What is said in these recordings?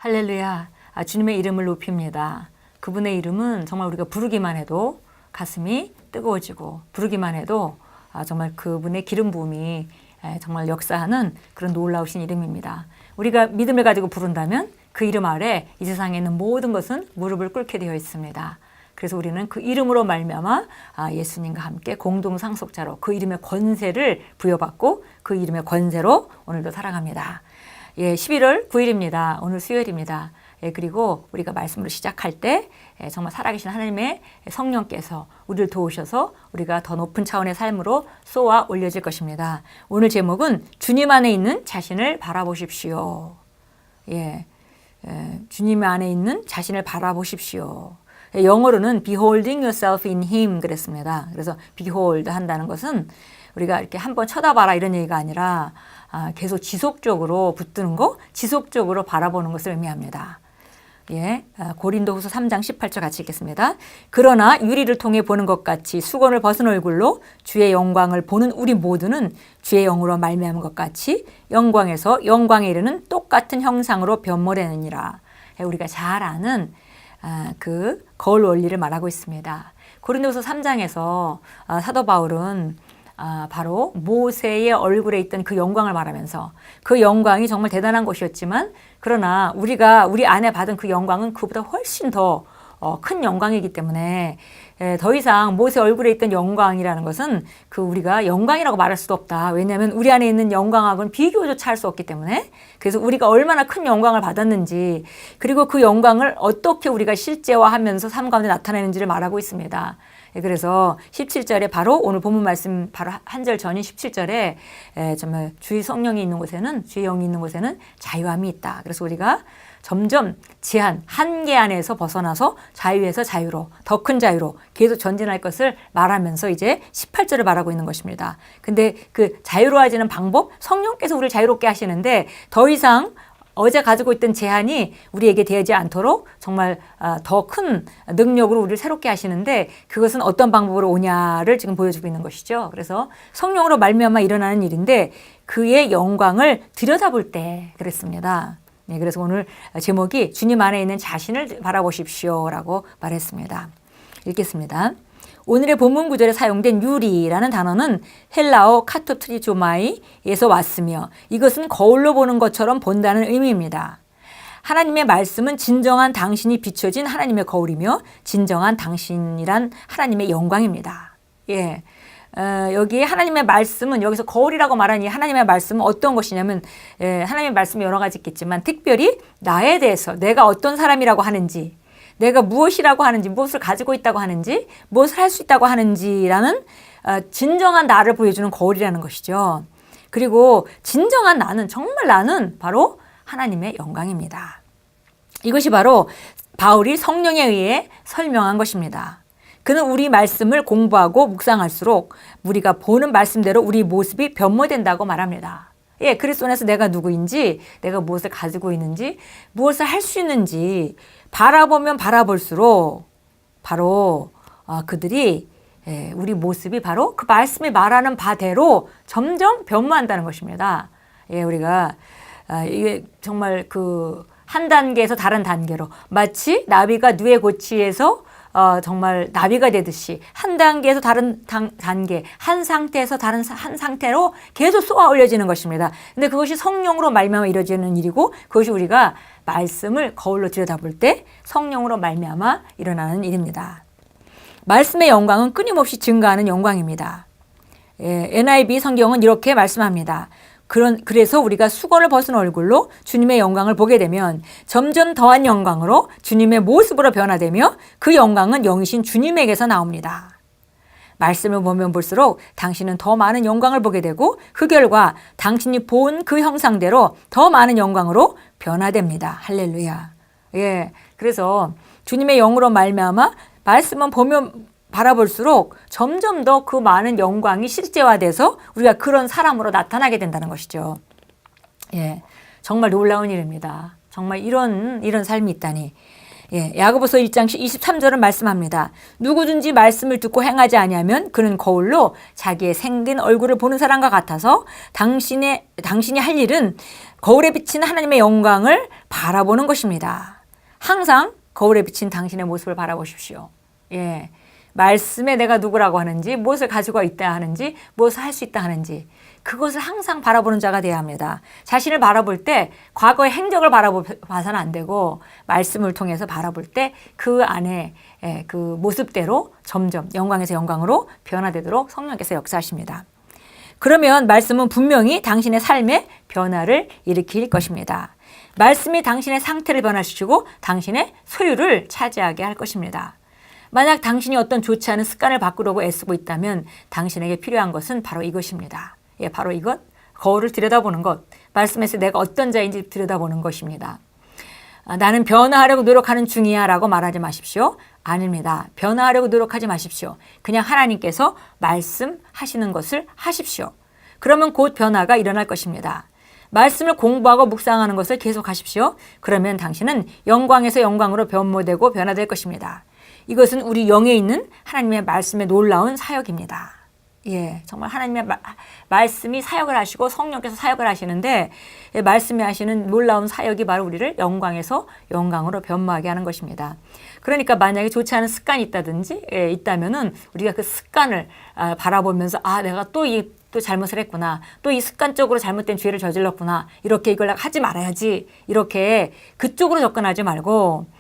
할렐루야. 주님의 이름을 높입니다. 그분의 이름은 정말 우리가 부르기만 해도 가슴이 뜨거워지고 부르기만 해도 정말 그분의 기름 부음이 정말 역사하는 그런 놀라우신 이름입니다. 우리가 믿음을 가지고 부른다면 그 이름 아래 이 세상에 있는 모든 것은 무릎을 꿇게 되어 있습니다. 그래서 우리는 그 이름으로 말미암아 예수님과 함께 공동 상속자로 그 이름의 권세를 부여받고 그 이름의 권세로 오늘도 살아갑니다. 11월 9일입니다. 오늘 수요일입니다. 그리고 우리가 말씀으로 시작할 때 정말 살아계신 하나님의 성령께서 우리를 도우셔서 우리가 더 높은 차원의 삶으로 쏘아 올려질 것입니다. 오늘 제목은 주님 안에 있는 자신을 바라보십시오. 주님 안에 있는 자신을 바라보십시오. 영어로는 beholding yourself in him 그랬습니다. 그래서 behold 한다는 것은 우리가 이렇게 한번 쳐다봐라 이런 얘기가 아니라 계속 지속적으로 붙드는 거, 지속적으로 바라보는 것을 의미합니다. 고린도후서 3장 18절 같이 읽겠습니다. 그러나 유리를 통해 보는 것 같이 수건을 벗은 얼굴로 주의 영광을 보는 우리 모두는 주의 영으로 말미암은 것 같이 영광에서 영광에 이르는 똑같은 형상으로 변모되느니라. 우리가 잘 아는 그 거울 원리를 말하고 있습니다. 고린도후서 3장에서 사도 바울은 바로 모세의 얼굴에 있던 그 영광을 말하면서 그 영광이 정말 대단한 것이었지만 그러나 우리 안에 받은 그 영광은 그보다 훨씬 더 큰 영광이기 때문에 더 이상 모세 얼굴에 있던 영광이라는 것은 우리가 영광이라고 말할 수도 없다. 왜냐하면 우리 안에 있는 영광하고는 비교조차 할 수 없기 때문에 그래서 우리가 얼마나 큰 영광을 받았는지 그리고 그 영광을 어떻게 우리가 실제화하면서 삶 가운데 나타내는지를 말하고 있습니다. 그래서 17절에 바로 오늘 본문 말씀 바로 한 절 전인 17절에 정말 주의 성령이 있는 곳에는 주의 영이 있는 곳에는 자유함이 있다. 그래서 우리가 점점 제한, 한계 안에서 벗어나서 자유에서 자유로, 더 큰 자유로 계속 전진할 것을 말하면서 이제 18절을 말하고 있는 것입니다. 근데 그 자유로워지는 방법, 성령께서 우리를 자유롭게 하시는데 더 이상 어제 가지고 있던 제한이 우리에게 되지 않도록 정말 더 큰 능력으로 우리를 새롭게 하시는데 그것은 어떤 방법으로 오냐를 지금 보여주고 있는 것이죠. 그래서 성령으로 말미암아 일어나는 일인데 그의 영광을 들여다볼 때 그랬습니다. 그래서 오늘 제목이 주님 안에 있는 자신을 바라보십시오라고 말했습니다. 읽겠습니다. 오늘의 본문 구절에 사용된 유리라는 단어는 헬라어 카토트리조마이에서 왔으며 이것은 거울로 보는 것처럼 본다는 의미입니다. 하나님의 말씀은 진정한 당신이 비춰진 하나님의 거울이며 진정한 당신이란 하나님의 영광입니다. 여기 하나님의 말씀은 여기서 거울이라고 말하니 하나님의 말씀은 어떤 것이냐면 하나님의 말씀이 여러 가지 있겠지만 특별히 나에 대해서 내가 어떤 사람이라고 하는지 내가 무엇이라고 하는지 무엇을 가지고 있다고 하는지 무엇을 할 수 있다고 하는지라는 진정한 나를 보여주는 거울이라는 것이죠. 그리고 진정한 나는 정말 나는 바로 하나님의 영광입니다. 이것이 바로 바울이 성령에 의해 설명한 것입니다. 그는 우리 말씀을 공부하고 묵상할수록 우리가 보는 말씀대로 우리 모습이 변모된다고 말합니다. 그리스도 안에서 내가 누구인지, 내가 무엇을 가지고 있는지, 무엇을 할 수 있는지 바라보면 바라볼수록 바로 그들이 우리 모습이 바로 그 말씀이 말하는 바대로 점점 변모한다는 것입니다. 우리가 이게 정말 한 단계에서 다른 단계로 마치 나비가 누에 고치에서 정말 나비가 되듯이 한 단계에서 다른 단계, 한 상태에서 다른 한 상태로 계속 쏘아 올려지는 것입니다. 근데 그것이 성령으로 말미암아 이루어지는 일이고 그것이 우리가 말씀을 거울로 들여다볼 때 성령으로 말미암아 일어나는 일입니다. 말씀의 영광은 끊임없이 증가하는 영광입니다. NIV 성경은 이렇게 말씀합니다. 그래서 우리가 수건을 벗은 얼굴로 주님의 영광을 보게 되면 점점 더한 영광으로 주님의 모습으로 변화되며 그 영광은 영이신 주님에게서 나옵니다. 말씀을 보면 볼수록 당신은 더 많은 영광을 보게 되고 그 결과 당신이 본 그 형상대로 더 많은 영광으로 변화됩니다. 할렐루야. 그래서 주님의 영으로 말미암아 말씀은 보면 바라볼수록 점점 더 그 많은 영광이 실제화돼서 우리가 그런 사람으로 나타나게 된다는 것이죠. 정말 놀라운 일입니다. 정말 이런 삶이 있다니. 예, 야고보서 1장 23절은 말씀합니다. 누구든지 말씀을 듣고 행하지 아니하면 그는 거울로 자기의 생긴 얼굴을 보는 사람과 같아서 당신이 할 일은 거울에 비친 하나님의 영광을 바라보는 것입니다. 항상 거울에 비친 당신의 모습을 바라보십시오. 예, 말씀에 내가 누구라고 하는지, 무엇을 가지고 있다 하는지, 무엇을 할 수 있다 하는지 그것을 항상 바라보는 자가 되어야 합니다. 자신을 바라볼 때 과거의 행적을 바라봐서는 안 되고 말씀을 통해서 바라볼 때 그 안에 그 모습대로 점점 영광에서 영광으로 변화되도록 성령께서 역사하십니다. 그러면 말씀은 분명히 당신의 삶에 변화를 일으킬 것입니다. 말씀이 당신의 상태를 변화시키고 당신의 소유를 차지하게 할 것입니다. 만약 당신이 어떤 좋지 않은 습관을 바꾸려고 애쓰고 있다면 당신에게 필요한 것은 바로 이것입니다. 예, 바로 이것, 거울을 들여다보는 것, 말씀에서 내가 어떤 자인지 들여다보는 것입니다. 나는 변화하려고 노력하는 중이야 라고 말하지 마십시오. 아닙니다. 변화하려고 노력하지 마십시오. 그냥 하나님께서 말씀하시는 것을 하십시오. 그러면 곧 변화가 일어날 것입니다. 말씀을 공부하고 묵상하는 것을 계속하십시오. 그러면 당신은 영광에서 영광으로 변모되고 변화될 것입니다. 이것은 우리 영에 있는 하나님의 말씀의 놀라운 사역입니다. 예, 정말 하나님의 말씀이 사역을 하시고 성령께서 사역을 하시는데 말씀이 하시는 놀라운 사역이 바로 우리를 영광에서 영광으로 변모하게 하는 것입니다. 그러니까 만약에 좋지 않은 습관이 있다면은 우리가 그 습관을 바라보면서 내가 또 잘못을 했구나. 또 이 습관적으로 잘못된 죄를 저질렀구나. 이렇게 이걸 하지 말아야지. 이렇게 그쪽으로 접근하지 말고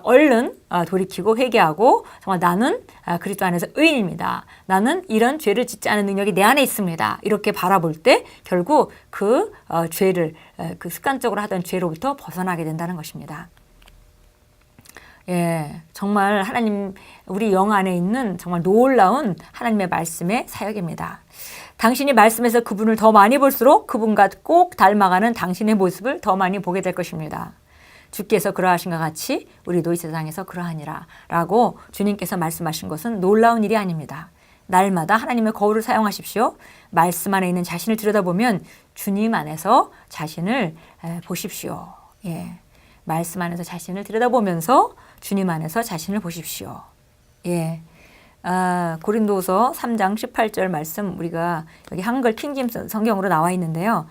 얼른 돌이키고 회개하고 정말 나는 그리스도 안에서 의인입니다. 나는 이런 죄를 짓지 않은 능력이 내 안에 있습니다. 이렇게 바라볼 때 결국 그 죄를 그 습관적으로 하던 죄로부터 벗어나게 된다는 것입니다. 예, 정말 하나님 우리 영 안에 있는 정말 놀라운 하나님의 말씀의 사역입니다. 당신이 말씀에서 그분을 더 많이 볼수록 그분과 꼭 닮아가는 당신의 모습을 더 많이 보게 될 것입니다. 주께서 그러하신 것 같이 우리도 이 세상에서 그러하니라 라고 주님께서 말씀하신 것은 놀라운 일이 아닙니다. 날마다 하나님의 거울을 사용하십시오. 말씀 안에 있는 자신을 들여다보면 주님 안에서 자신을 보십시오. 예, 말씀 안에서 자신을 들여다보면서 주님 안에서 자신을 보십시오. 예, 고린도서 3장 18절 말씀 우리가 여기 한글 킹제임스 성경으로 나와 있는데요.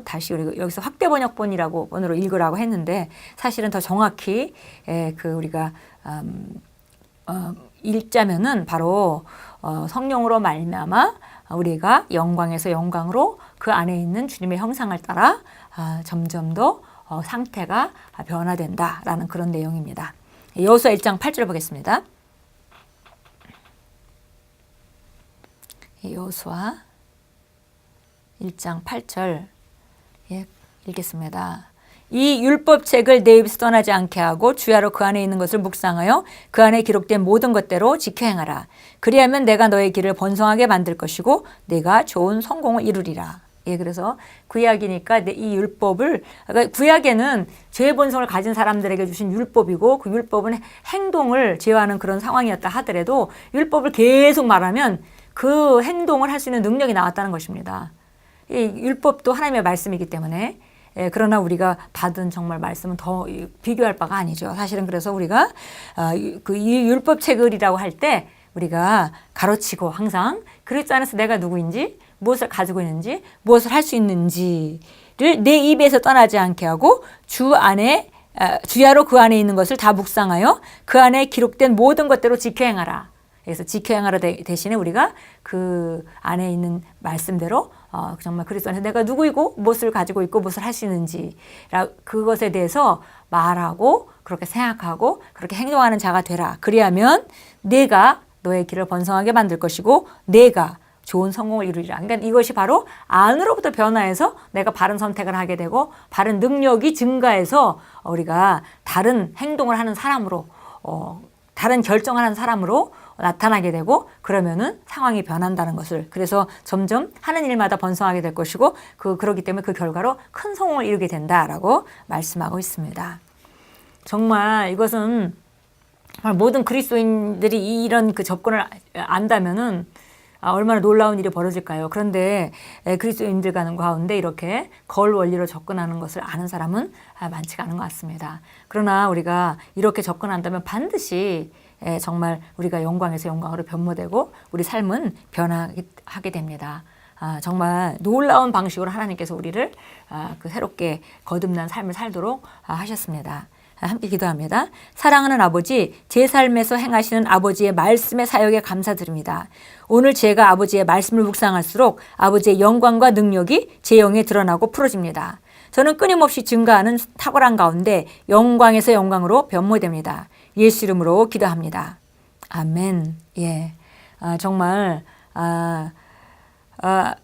다시 우리가 여기서 확대 번역본이라고 번으로 읽으라고 했는데 사실은 더 정확히 우리가 읽자면은 바로 성령으로 말미암아 우리가 영광에서 영광으로 그 안에 있는 주님의 형상을 따라 점점 더 상태가 변화된다라는 그런 내용입니다. 여호수아 1장 8절 보겠습니다. 여호수아 1장 8절 읽겠습니다. 이 율법책을 내 입에서 떠나지 않게 하고 주야로 그 안에 있는 것을 묵상하여 그 안에 기록된 모든 것대로 지켜 행하라. 그리하면 내가 너의 길을 번성하게 만들 것이고 내가 좋은 성공을 이루리라. 예, 그래서 구약이니까 이 율법을 그러니까 구약에는 죄의 본성을 가진 사람들에게 주신 율법이고 그 율법은 행동을 제어하는 그런 상황이었다 하더라도 율법을 계속 말하면 그 행동을 할 수 있는 능력이 나왔다는 것입니다. 이 율법도 하나님의 말씀이기 때문에 그러나 우리가 받은 정말 말씀은 더 비교할 바가 아니죠. 사실은 그래서 우리가 이 율법책을이라고 할 때 우리가 가르치고 항상 그리스도 안에서 내가 누구인지 무엇을 가지고 있는지 무엇을 할 수 있는지를 내 입에서 떠나지 않게 하고 주야로 그 안에 있는 것을 다 묵상하여 그 안에 기록된 모든 것대로 지켜 행하라. 그래서 지켜 행하라 대신에 우리가 그 안에 있는 말씀대로 정말 그리스도 안에서 내가 누구이고 무엇을 가지고 있고 무엇을 할 수 있는지 그것에 대해서 말하고 그렇게 생각하고 그렇게 행동하는 자가 되라. 그리하면 내가 너의 길을 번성하게 만들 것이고 내가 좋은 성공을 이루리라. 그러니까 이것이 바로 안으로부터 변화해서 내가 바른 선택을 하게 되고 바른 능력이 증가해서 우리가 다른 행동을 하는 사람으로 다른 결정을 하는 사람으로 나타나게 되고 그러면은 상황이 변한다는 것을 그래서 점점 하는 일마다 번성하게 될 것이고 그렇기 때문에 그 결과로 큰 성공을 이루게 된다라고 말씀하고 있습니다. 정말 이것은 정말 모든 그리스도인들이 이런 그 접근을 안다면은 얼마나 놀라운 일이 벌어질까요? 그런데 그리스도인들 가운데 이렇게 거울 원리로 접근하는 것을 아는 사람은 많지가 않은 것 같습니다. 그러나 우리가 이렇게 접근한다면 반드시 정말 우리가 영광에서 영광으로 변모되고 우리 삶은 변화하게 됩니다. 정말 놀라운 방식으로 하나님께서 우리를 그 새롭게 거듭난 삶을 살도록 하셨습니다. 함께 기도합니다. 사랑하는 아버지, 제 삶에서 행하시는 아버지의 말씀의 사역에 감사드립니다. 오늘 제가 아버지의 말씀을 묵상할수록 아버지의 영광과 능력이 제 영에 드러나고 풀어집니다. 저는 끊임없이 증가하는 탁월한 가운데 영광에서 영광으로 변모됩니다. 예수 이름으로 기도합니다. 아멘. 예, 정말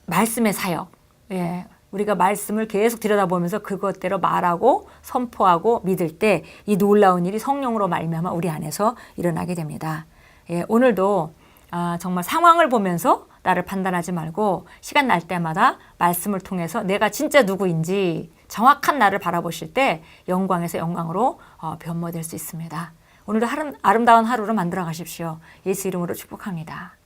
말씀의 사역. 예. 우리가 말씀을 계속 들여다보면서 그것대로 말하고 선포하고 믿을 때 이 놀라운 일이 성령으로 말미암아 우리 안에서 일어나게 됩니다. 예, 오늘도 정말 상황을 보면서 나를 판단하지 말고 시간 날 때마다 말씀을 통해서 내가 진짜 누구인지 정확한 나를 바라보실 때 영광에서 영광으로 변모될 수 있습니다. 오늘도 아름다운 하루로 만들어 가십시오. 예수 이름으로 축복합니다.